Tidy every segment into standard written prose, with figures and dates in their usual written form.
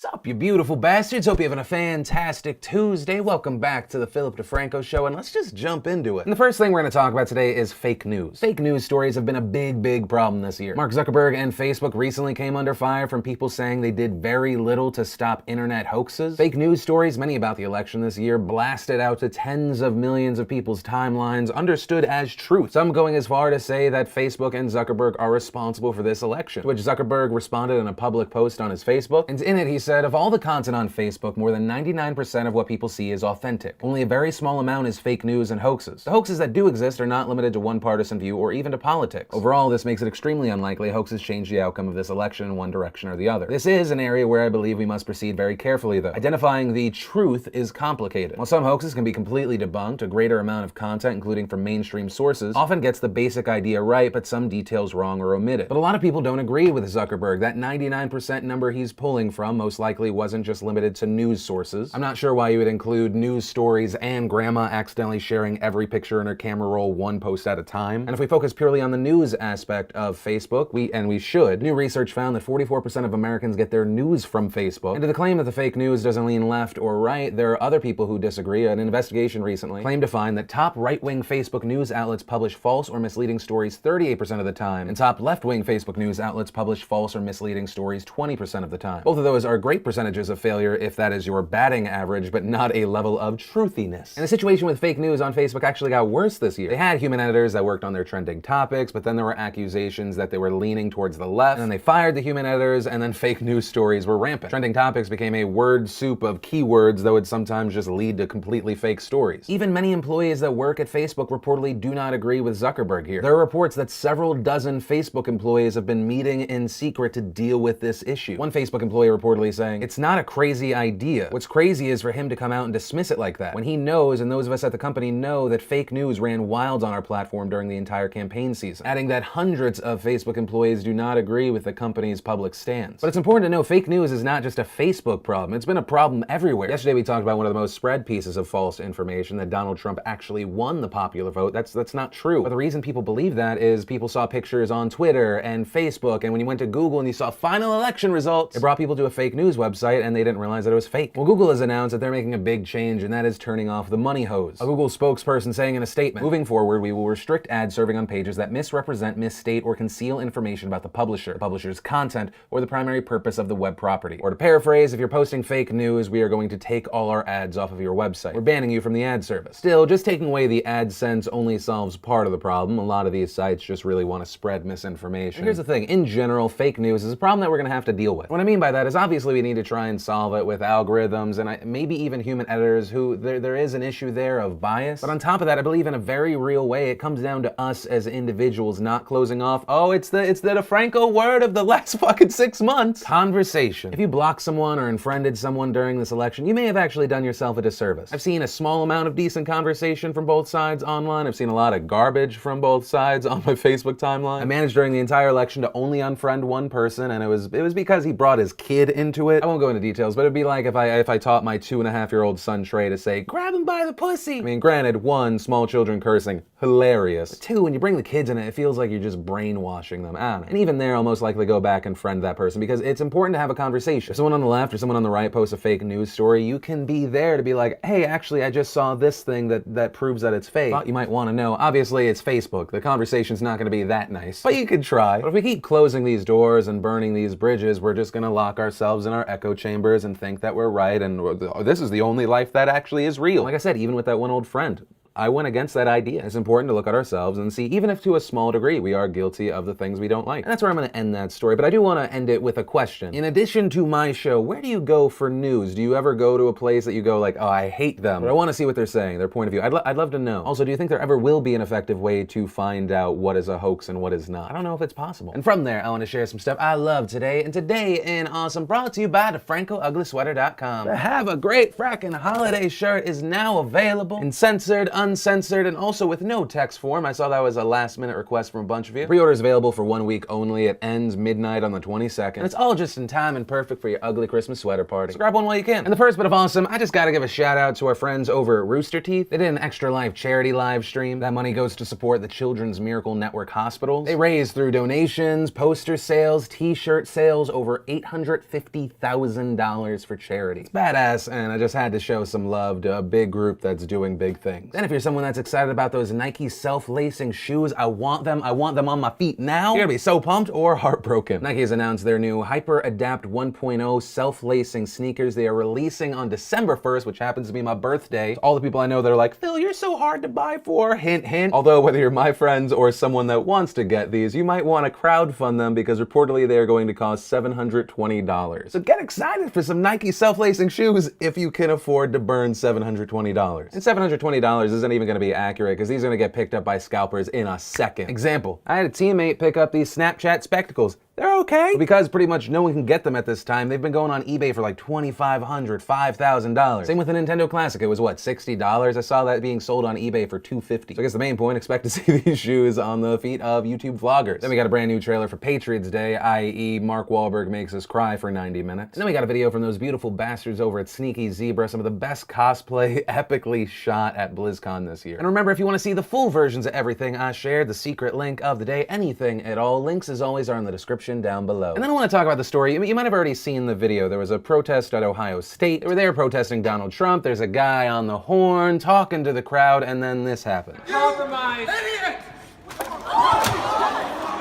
What's up, you beautiful bastards? Hope you're having a fantastic Tuesday. Welcome back to the Philip DeFranco Show, and let's just jump into it. And the first thing we're going to talk about today is fake news. Fake news stories have been a big problem this year. Mark Zuckerberg and Facebook recently came under fire from people saying they did very little to stop internet hoaxes. Fake news stories, many about the election this year, blasted out to tens of millions of people's timelines, understood as truth. Some going as far to say that Facebook and Zuckerberg are responsible for this election, to which Zuckerberg responded in a public post on his Facebook, and in it he said, of all the content on Facebook, more than 99% of what people see is authentic. Only a very small amount is fake news and hoaxes. The hoaxes that do exist are not limited to one partisan view or even to politics. Overall, this makes it extremely unlikely hoaxes change the outcome of this election in one direction or the other. This is an area where I believe we must proceed very carefully, though. Identifying the truth is complicated. While some hoaxes can be completely debunked, a greater amount of content, including from mainstream sources, often gets the basic idea right, but some details wrong or omitted. But a lot of people don't agree with Zuckerberg. That 99% number he's pulling from most likely wasn't just limited to news sources. I'm not sure why you would include news stories and grandma accidentally sharing every picture in her camera roll one post at a time. And if we focus purely on the news aspect of Facebook, we should, new research found that 44% of Americans get their news from Facebook. And to the claim that the fake news doesn't lean left or right, there are other people who disagree. An investigation recently claimed to find that top right-wing Facebook news outlets publish false or misleading stories 38% of the time, and top left-wing Facebook news outlets publish false or misleading stories 20% of the time. Both of those are great percentages of failure if that is your batting average, but not a level of truthiness. And the situation with fake news on Facebook actually got worse this year. They had human editors that worked on their trending topics, but then there were accusations that they were leaning towards the left, and then they fired the human editors, and then fake news stories were rampant. Trending topics became a word soup of keywords that would sometimes just lead to completely fake stories. Even many employees that work at Facebook reportedly do not agree with Zuckerberg here. There are reports that several dozen Facebook employees have been meeting in secret to deal with this issue. One Facebook employee reportedly saying, "It's not a crazy idea. What's crazy is for him to come out and dismiss it like that, when he knows, and those of us at the company know, that fake news ran wild on our platform during the entire campaign season," adding that hundreds of Facebook employees do not agree with the company's public stance. But it's important to know fake news is not just a Facebook problem. It's been a problem everywhere. Yesterday we talked about one of the most spread pieces of false information, that Donald Trump actually won the popular vote. That's not true. But the reason people believe that is people saw pictures on Twitter and Facebook, and when you went to Google and you saw final election results, it brought people to a fake news website and they didn't realize that it was fake. Well, Google has announced that they're making a big change, and that is turning off the money hose. A Google spokesperson saying in a statement, "Moving forward, we will restrict ads serving on pages that misrepresent, misstate, or conceal information about the publisher's content, or the primary purpose of the web property." Or to paraphrase, if you're posting fake news, we are going to take all our ads off of your website. We're banning you from the ad service. Still, just taking away the AdSense only solves part of the problem. A lot of these sites just really want to spread misinformation. And here's the thing, in general, fake news is a problem that we're going to have to deal with. What I mean by that is obviously we need to try and solve it with algorithms and maybe even human editors who there is an issue there of bias. But on top of that, I believe in a very real way, it comes down to us as individuals not closing off, oh, it's the DeFranco word of the last fucking 6 months. Conversation. If you blocked someone or unfriended someone during this election, you may have actually done yourself a disservice. I've seen a small amount of decent conversation from both sides online. I've seen a lot of garbage from both sides on my Facebook timeline. I managed during the entire election to only unfriend one person, and it was because he brought his kid into it. I won't go into details, but it'd be like if I taught my 2.5-year-old son Trey to say, "Grab him by the pussy." I mean, granted, one, small children cursing, hilarious. But two, when you bring the kids in it feels like you're just brainwashing them. I don't know. And even there, I'll most likely go back and friend that person because it's important to have a conversation. If someone on the left or someone on the right posts a fake news story, you can be there to be like, "Hey, actually, I just saw this thing that proves that it's fake. Thought you might want to know." Obviously, it's Facebook. The conversation's not going to be that nice, but you could try. But if we keep closing these doors and burning these bridges, we're just going to lock ourselves in our echo chambers and think that we're right and this is the only life that actually is real. Like I said, even with that one old friend, I went against that idea. It's important to look at ourselves and see, even if to a small degree, we are guilty of the things we don't like. And that's where I'm going to end that story, but I do want to end it with a question. In addition to my show, where do you go for news? Do you ever go to a place that you go like, oh, I hate them, but I want to see what they're saying, their point of view? I'd love to know. Also, do you think there ever will be an effective way to find out what is a hoax and what is not? I don't know if it's possible. And from there, I want to share some stuff I love today, and today in Awesome, brought to you by DeFrancoUglySweater.com. The Have a Great Frackin' Holiday shirt is now available in censored, uncensored, and also with no text form. I saw that was a last-minute request from a bunch of you. Pre-order is available for 1 week only. It ends midnight on the 22nd. And it's all just in time and perfect for your ugly Christmas sweater party. So grab one while you can. And the first bit of awesome, I just gotta give a shout out to our friends over at Rooster Teeth. They did an Extra Life charity live stream. That money goes to support the Children's Miracle Network hospitals. They raised through donations, poster sales, t-shirt sales, over $850,000 for charity. It's badass, and I just had to show some love to a big group that's doing big things. And if you're someone that's excited about those Nike self-lacing shoes, I want them on my feet now. You're gonna be so pumped or heartbroken. Nike has announced their new Hyper Adapt 1.0 self-lacing sneakers. They are releasing on December 1st, which happens to be my birthday. All the people I know that are like, Phil, you're so hard to buy for, hint, hint. Although whether you're my friends or someone that wants to get these, you might want to crowdfund them because reportedly they are going to cost $720. So get excited for some Nike self-lacing shoes if you can afford to burn $720. And $720 isn't even going to be accurate because these are going to get picked up by scalpers in a second. Example, I had a teammate pick up these Snapchat spectacles. They're okay. But because pretty much no one can get them at this time, they've been going on eBay for like $2,500, $5,000. Same with the Nintendo Classic. It was what, $60? I saw that being sold on eBay for $250. So I guess the main point, expect to see these shoes on the feet of YouTube vloggers. Then we got a brand new trailer for Patriots Day, i.e. Mark Wahlberg makes us cry for 90 minutes. And then we got a video from those beautiful bastards over at Sneaky Zebra, some of the best cosplay epically shot at BlizzCon this year. And remember, if you want to see the full versions of everything I shared, the secret link of the day, anything at all, links as always are in the description down below. And then I want to talk about the story. You might have already seen the video. There was a protest at Ohio State. They were there protesting Donald Trump. There's a guy on the horn talking to the crowd, and then this happened. Compromise. Idiot!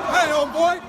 Hey, old boy!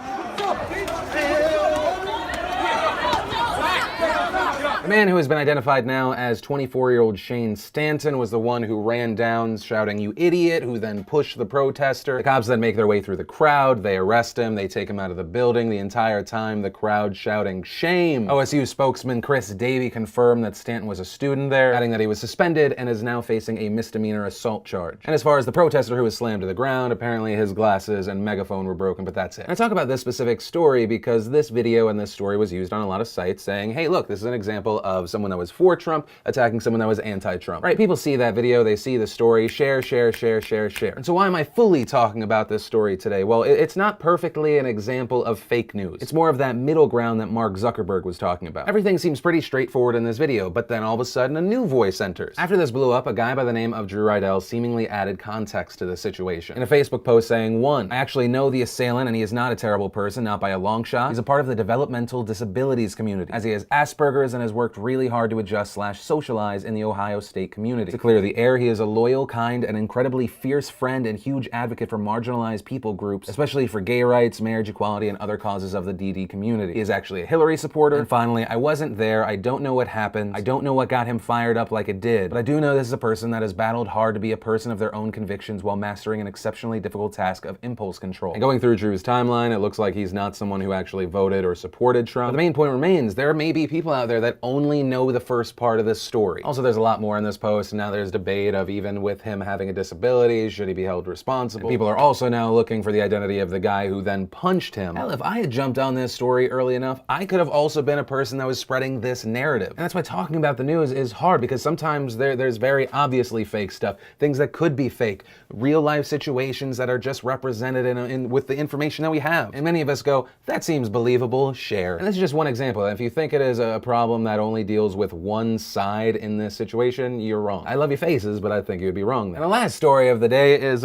The man who has been identified now as 24-year-old Shane Stanton was the one who ran down shouting, "You idiot," who then pushed the protester. The cops then make their way through the crowd. They arrest him. They take him out of the building. The entire time, the crowd shouting, "Shame." OSU spokesman Chris Davey confirmed that Stanton was a student there, adding that he was suspended and is now facing a misdemeanor assault charge. And as far as the protester who was slammed to the ground, apparently his glasses and megaphone were broken, but that's it. And I talk about this specific story because this video and this story was used on a lot of sites saying, hey, look, this is an example of someone that was for Trump attacking someone that was anti-Trump. Right? People see that video, they see the story, share, share, share, share, share. And so why am I fully talking about this story today? Well, it's not perfectly an example of fake news. It's more of that middle ground that Mark Zuckerberg was talking about. Everything seems pretty straightforward in this video, but then all of a sudden a new voice enters. After this blew up, a guy by the name of Drew Rydell seemingly added context to the situation. In a Facebook post saying, 1, I actually know the assailant and he is not a terrible person, not by a long shot. He's a part of the developmental disabilities community, as he has Asperger's and has worked really hard to adjust/socialize in the Ohio State community. To clear the air, he is a loyal, kind, and incredibly fierce friend and huge advocate for marginalized people groups, especially for gay rights, marriage equality, and other causes of the DD community. He is actually a Hillary supporter. And finally, I wasn't there. I don't know what happened. I don't know what got him fired up like it did, but I do know this is a person that has battled hard to be a person of their own convictions while mastering an exceptionally difficult task of impulse control. And going through Drew's timeline, it looks like he's not someone who actually voted or supported Trump. But the main point remains, there may be people out there that only know the first part of this story. Also, there's a lot more in this post, and now there's debate of even with him having a disability, should he be held responsible? And people are also now looking for the identity of the guy who then punched him. Hell, if I had jumped on this story early enough, I could have also been a person that was spreading this narrative. And that's why talking about the news is hard, because sometimes there's very obviously fake stuff, things that could be fake, real life situations that are just represented with the information that we have. And many of us go, that seems believable, share. And this is just one example. If you think it is a problem that only deals with one side in this situation, you're wrong. I love your faces, but I think you'd be wrong then. And the last story of the day is,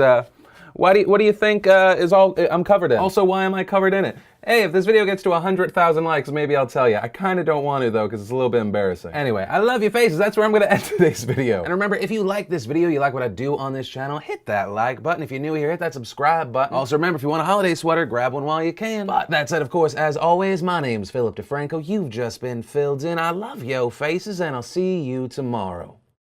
what do you think is all I'm covered in? Also, why am I covered in it? Hey, if this video gets to 100,000 likes, maybe I'll tell you. I kind of don't want to though, because it's a little bit embarrassing. Anyway, I love your faces. That's where I'm going to end today's video. And remember, if you like this video, you like what I do on this channel, hit that like button. If you're new here, hit that subscribe button. Also, remember, if you want a holiday sweater, grab one while you can. But that said, of course, as always, my name's Philip DeFranco. You've just been filled in. I love yo faces, and I'll see you tomorrow.